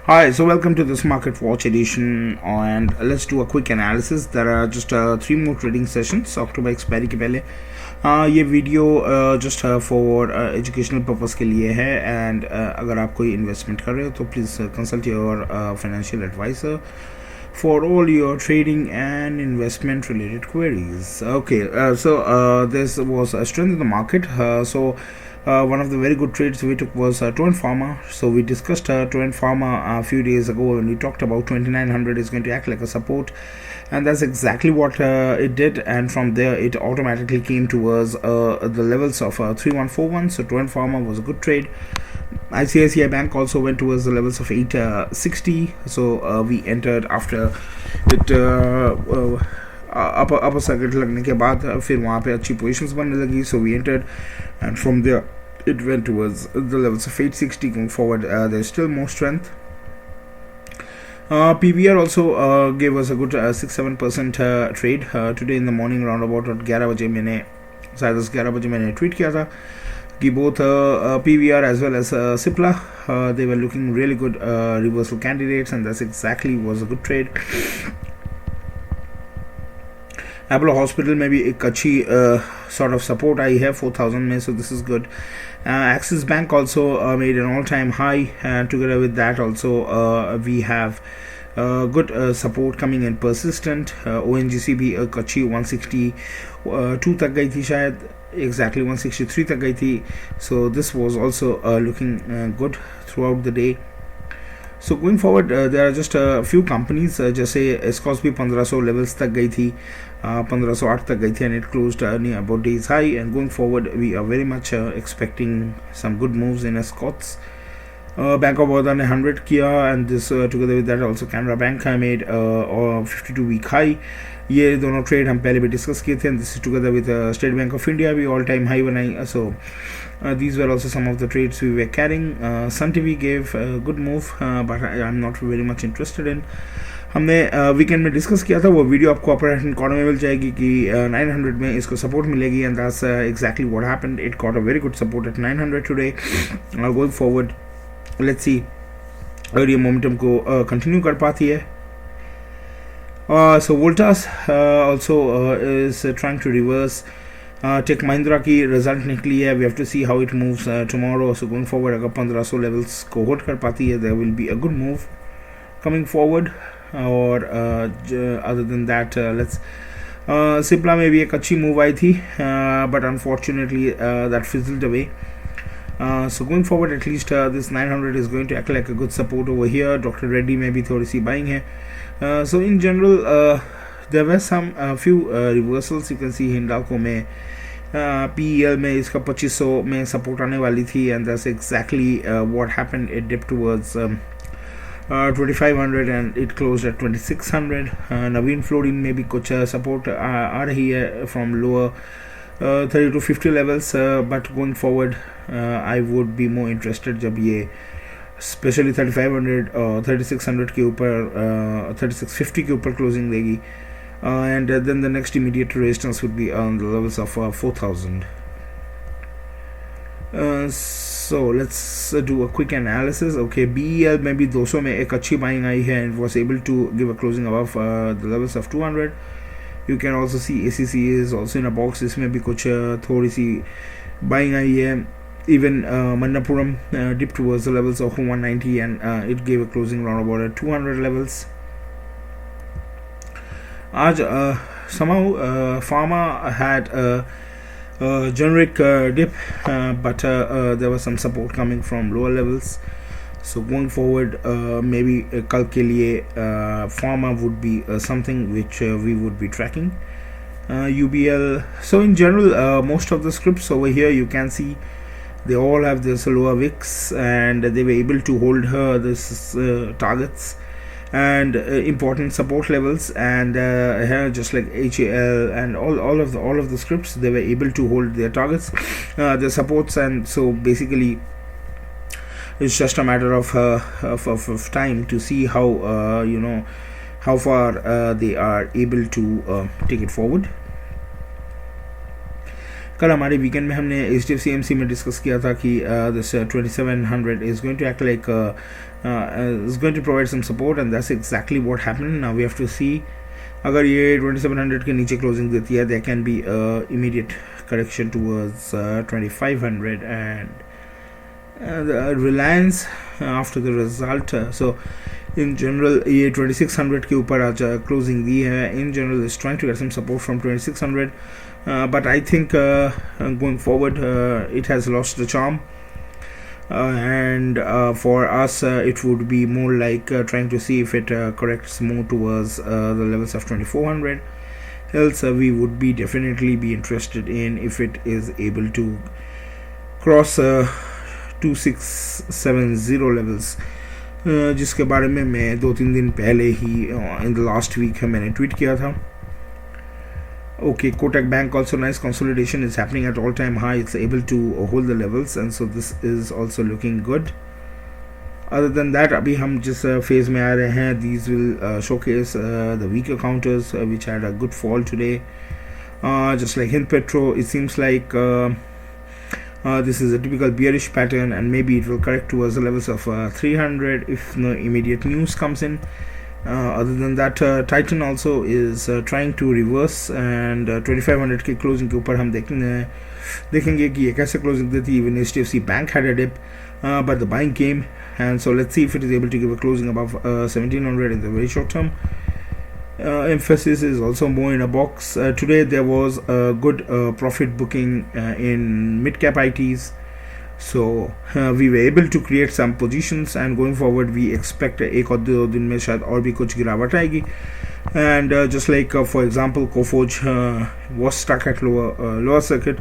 Hi, so welcome to this Market Watch edition, and let's do a quick analysis. There are just three more trading sessions October expiry के पहले. ये video just for educational purpose के लिए है, and अगर आप कोई investment कर रहे हो तो please consult your financial advisor for all your trading and investment related queries. Okay, so this was a strength in the market. One of the very good trades we took was Torrent Pharma. So we discussed Torrent Pharma a few days ago when we talked about 2900 is going to act like a support, and that's exactly what it did. And from there, it automatically came towards the levels of 3141. So Torrent Pharma was a good trade. ICICI Bank also went towards the levels of 860. So we entered after it upper circuit लगने के बाद फिर वहाँ पे अच्छी positions बनने लगी. So we entered, and from there it went towards the levels of 860. Going forward, there's still more strength. PVR also gave us a good 6-7% trade today in the morning. around about 11 बजे मैंने शायद 11 बजे मैंने tweet किया था कि both PVR as well as Cipla, they were looking really good reversal candidates, and that's exactly was a good trade. Apollo Hospital में भी एक अच्छी sort of support आई है 4000 में, so this is good. Axis Bank also made an all-time high, and together with that also we have good support coming in persistent. ONGC भी एक अच्छी 162 तक गई थी, शायद exactly 163 तक गई थी. So this was also looking good throughout the day. So going forward, there are just a few companies, जैसे एस्कॉस भी 1500 लेवल्स तक गई थी, 1508 तक गई थी, and it closed near about days high. And going forward, we are very much expecting some good moves in Escorts. Bank of Baroda ने 100 किया, and this together with that also Canara Bank made 52 week high. ये दोनों trade हम पहले भी discuss किए थे, and this is together with State Bank of India भी all time high बनाई. So these were also some of the trades we were carrying. Sun TV gave a good move, but I'm not very much interested in. हमने weekend में discuss किया था, वो video आपको अपर corner में मिल जाएगी कि 900 में इसको सपोर्ट मिलेगी, and that's exactly what happened. It got a very good support at 900 today. Going forward, let's see अगर ये मोमेंटम को कंटिन्यू कर पाती है. So Voltas also is trying to reverse. Tech Mahindra की रिजल्ट निकली है, we have to see how it moves tomorrow. So going forward, अगर 1500 levels को होल्ड कर पाती है, there will be a good move coming forward. और other than that, let's Cipla में भी एक अच्छी मूव आई थी, but unfortunately that fizzled away. So going forward, at least this 900 is going to act like a good support over here. Dr. Reddy में भी थोड़ी सी buying है. So in general, there were some few reversals. You can see Hindalco में PEL में इसका 2500 में support आने वाली थी, and that's exactly what happened. It dipped towards 2500 and it closed at 2600. Naveen Florin में भी कुछ सपोर्ट आ रही है from lower 30 to 50 levels, but going forward I would be more interested जब ये स्पेशली 3500 और 3600 के ऊपर 3650 के ऊपर क्लोजिंग देगी, and then the next immediate resistance would be on the levels of 4000. So let's do a quick analysis. Okay, BEL में भी 200 में एक अच्छी बाइंग आई है, and was able to give a closing above the levels of 200. You can also see ACC is also in a box. इसमें भी कुछ थोड़ी सी बाइंग आई है. Even Manappuram dipped towards the levels of 190, and it gave a closing around about 200 levels. आज somehow Pharma had a generic dip, but there was some support coming from lower levels. So going forward, maybe कल के लिए Pharma would be something which we would be tracking. UBL. So in general, most of the scripts over here you can see they all have this lower wicks, and they were able to hold this targets and important support levels, and here just like HAL and all of the scripts, they were able to hold their targets, their supports, and so basically it's just a matter of time to see how how far they are able to take it forward. कल हमारे weekend में हमने HDFC AMC में discuss किया था कि this 2700 is going to act like is going to provide some support, and that's exactly what happened. Now we have to see अगर ये 2700 के नीचे क्लोजिंग देती है, there can be immediate correction towards 2500 and Reliance after the result. So in general ये 2600 के ऊपर आज क्लोजिंग दी है. In general is trying to get some support from 2600, but I think going forward it has lost the charm, and for us it would be more like trying to see if it corrects more towards the levels of 2400. Else we would be definitely be interested in if it is able to cross 2670 levels, जिसके बारे में मैं 2-3 दिन पहले ही in the last week मैंने tweet किया था. Okay, Kotec Bank also nice consolidation is happening at all-time high. It's able to hold the levels, and so this is also looking good. Other than that, अभी हम जिस phase में आ रहे हैं, these will showcase the weaker counters which had a good fall today. Just like Hind Petro, it seems like this is a typical bearish pattern, and maybe it will correct towards the levels of 300 if no immediate news comes in. Other than that, Titan also is trying to reverse, and 2500 के closing के ऊपर हम देखेंगे कि ये कैसे closing देती. Even HDFC Bank had a dip, but the buying came, and so let's see if it is able to give a closing above 1700 in the very short term. Emphasis is also more in a box. Today there was a good profit booking in mid-cap ITs. So we were able to create some positions, and going forward we expect एक और 2 दिन में शायद और भी कुछ गिरावट आएगी. And just like for example Coforge was stuck at lower circuit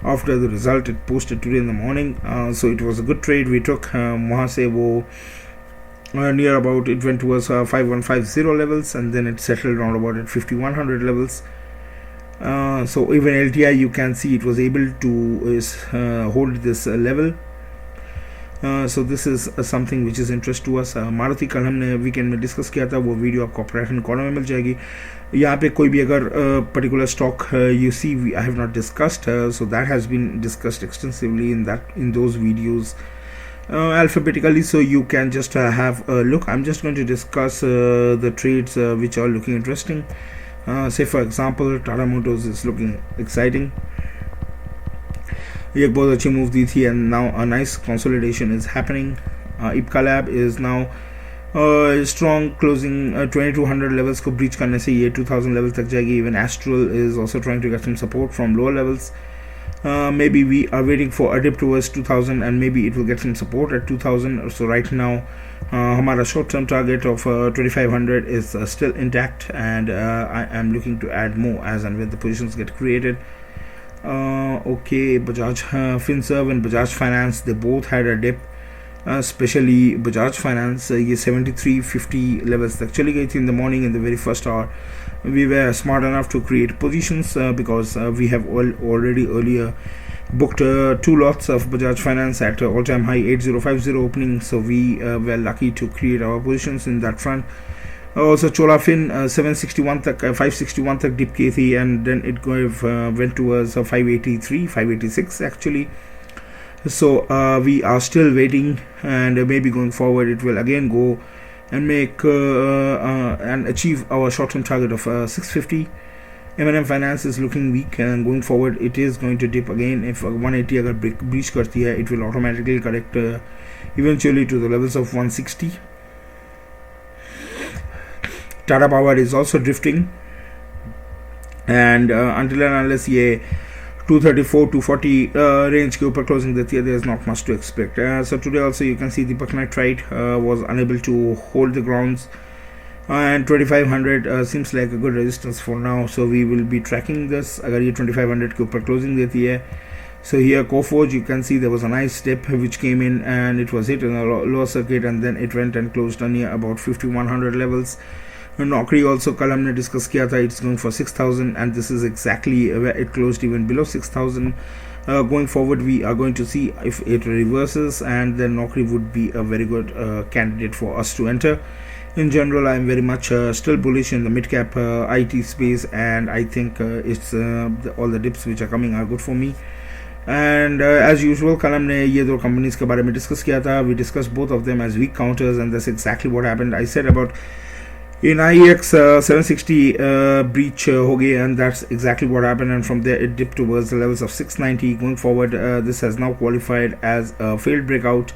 after the result it posted today in the morning, so it was a good trade we took. वहाँ से वो near about it went towards 5150 levels, and then it settled around about at 5100 levels. So even LTI you can see it was able to hold this level. So this is something which is interest to us. Maruti कल हमने weekend में discuss किया था, वो video आपको operation column में मिल जाएगी. यहाँ पे कोई भी अगर particular stock you see I have not discussed, so that has been discussed extensively in those videos alphabetically, so you can just have a look. I'm just going to discuss the trades which are looking interesting. Say for example Tata Motors is looking exciting. एक बहुत अच्छी move दी थी, and now a nice consolidation is happening. Ica Lab is now strong closing 2200 levels को breach करने से ये 2000 levels तक जाएगी. Even Astral is also trying to get some support from lower levels. Maybe we are waiting for a dip towards 2000, and maybe it will get some support at 2000. So right now हमारा short term target of 2500 is still intact, and I am looking to add more as and when the positions get created. Okay, Bajaj FinServ and Bajaj Finance, they both had a dip. Especially Bajaj Finance, ये 7350 levels तक चली गई थी in the morning. In the very first hour we were smart enough to create positions because we have already earlier booked 2 lots of Bajaj Finance at all-time high 8050 opening, so we were lucky to create our positions in that front. Also Cholafin 761 तक 561 तक dip की थी, and then it went towards 583 586 actually. So we are still waiting, and maybe going forward it will again go and make and achieve our short-term target of 650. M Finance is looking weak, and going forward it is going to dip again. If 180 अगर breach करती है, it will automatically correct eventually to the levels of 160. Tata Power is also drifting, and until and unless ये 234-240 range के ऊपर closing देती है, there is not much to expect. So today also you can see Deepak Nitrite was unable to hold the grounds, and 2500 seems like a good resistance for now, so we will be tracking this. अगर ये 2500 के ऊपर closing देती है, so here Coforge you can see there was a nice dip which came in, and it was hit in a lower circuit, and then it went and closed on near about 5100 levels. Naukri also कल हमने discuss किया था, it's going for 6000, and this is exactly where it closed, even below 6000. Going forward, we are going to see if it reverses, and then Naukri would be a very good candidate for us to enter. In general, I am very much still bullish in the mid-cap IT space, and I think all the dips which are coming are good for me. And as usual, कल हमने ये दो companies के बारे में discuss किया था. We discussed both of them as weak counters, and that's exactly what happened. I said about in IEX 760 breach ho gaya, and that's exactly what happened, and from there it dipped towards the levels of 690. Going forward, this has now qualified as a failed breakout,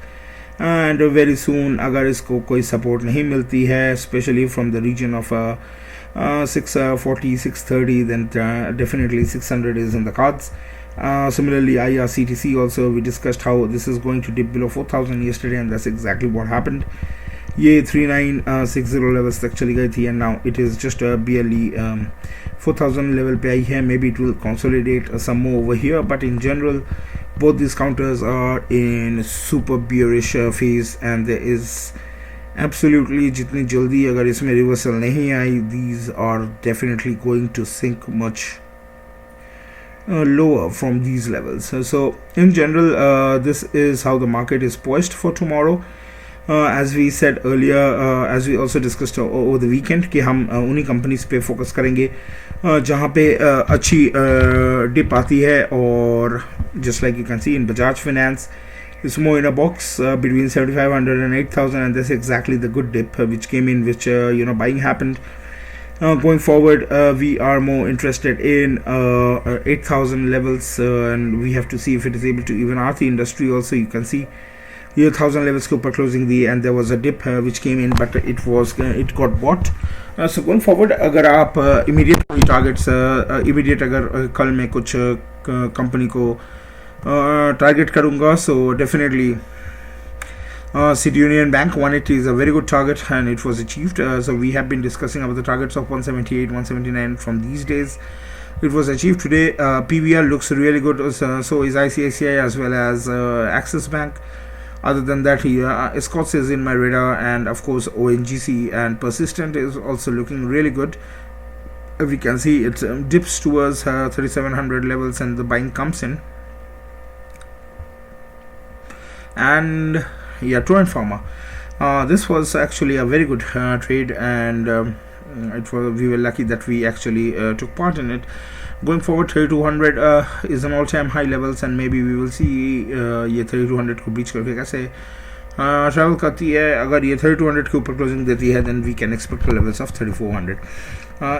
and very soon अगर इसको कोई support नहीं मिलती है, especially from the region of 640 630, then definitely 600 is in the cards. Similarly, IRCTC also, we discussed how this is going to dip below 4000 yesterday, and that's exactly what happened. ये 3960 levels तक चली गई थी, and now it is just barely 4000 level पे आई है. Maybe it will consolidate some more over here, but in general both these counters are in super bearish phase, and there is absolutely जितनी जल्दी अगर इसमें reversal नहीं आई, these are definitely going to sink much lower from these levels. So in general, this is how the market is poised for tomorrow. As we said earlier, as we also discussed over the weekend, कि हम उन्हीं companies पे focus करेंगे जहाँ पे अच्छी dip आती है. और just like you can see in Bajaj Finance, it's more in a box between 7500 and 8000, and that's exactly the good dip which came in, which buying happened. Going forward, we are more interested in 8000 levels, and we have to see if it is able to even out the industry. Also, you can see ये 1000 levels के ऊपर closing the, and there was a dip which came in, but it got bought. So going forward, अगर आप immediate targets immediate अगर कल मैं कुछ company को target करूँगा, so definitely City Union Bank 180 is a very good target, and it was achieved. So we have been discussing about the targets of 178 179 from these days. It was achieved today. PVR looks really good, so is ICICI as well as Axis Bank. Other than that, Escorts is in my radar, and of course ONGC and Persistent is also looking really good. We can see it dips towards 3700 levels, and the buying comes in. And yeah, Torrent Pharma, this was actually a very good trade, and we were lucky that we actually took part in it. Going forward, 3200 is an all-time high levels, and maybe we will see ये 3200 को breach करके कैसे travel करती है. अगर ये 3200 के ऊपर closing देती है, then we can expect the levels of 3400.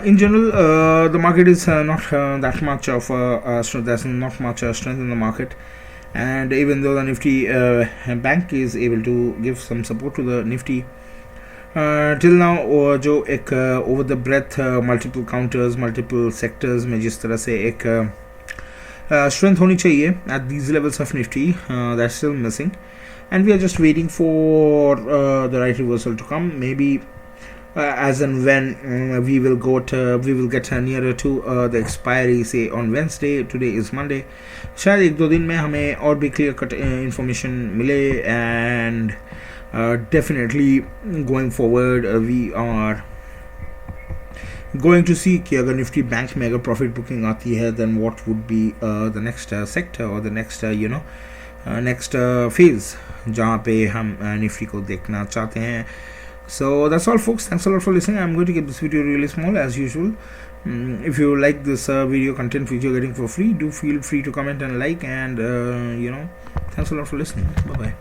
In general, the market is not that much of strength. There's not much strength in the market, and even though the Nifty bank is able to give some support to the Nifty, till now जो एक over the breadth multiple counters, multiple sectors में जिस तरह से एक strength होनी चाहिए at these levels of Nifty, that's still missing, and we are just waiting for the right reversal to come. Maybe as and when we will get nearer to the expiry, say on Wednesday. Today is Monday. शायद एक दो दिन में हमें और भी clear cut information मिले, and definitely going forward we are going to see कि अगर Nifty Bank में अगर profit booking आती है, then what would be the next sector or the next next phase जहाँ पे हम Nifty को देखना चाहते हैं. So that's all, folks. Thanks a lot for listening. I'm going to keep this video really small as usual. If you like this video content which you're getting for free, do feel free to comment and like, and thanks a lot for listening. Bye bye.